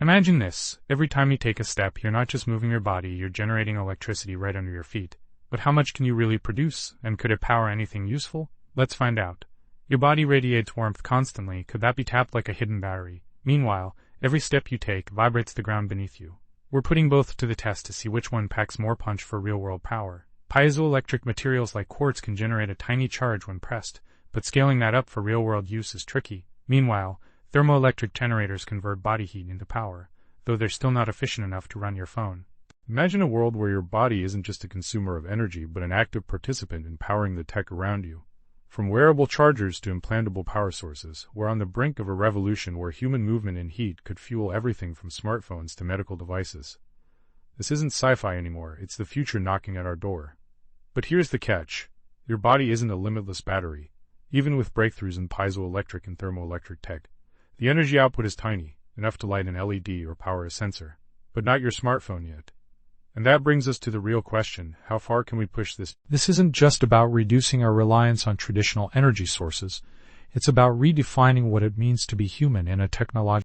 Imagine this. Every time you take a step, you're not just moving your body, you're generating electricity right under your feet. But how much can you really produce, and could it power anything useful? Let's find out. Your body radiates warmth constantly. Could that be tapped like a hidden battery? Meanwhile, every step you take vibrates the ground beneath you. We're putting both to the test to see which one packs more punch for real-world power. Piezoelectric materials like quartz can generate a tiny charge when pressed, but scaling that up for real-world use is tricky. Meanwhile, thermoelectric generators convert body heat into power, though they're still not efficient enough to run your phone. Imagine a world where your body isn't just a consumer of energy, but an active participant in powering the tech around you. From wearable chargers to implantable power sources, we're on the brink of a revolution where human movement and heat could fuel everything from smartphones to medical devices. This isn't sci-fi anymore, it's the future knocking at our door. But here's the catch. Your body isn't a limitless battery. Even with breakthroughs in piezoelectric and thermoelectric tech, the energy output is tiny, enough to light an LED or power a sensor, but not your smartphone yet. And that brings us to the real question, how far can we push this? This isn't just about reducing our reliance on traditional energy sources. It's about redefining what it means to be human in a technological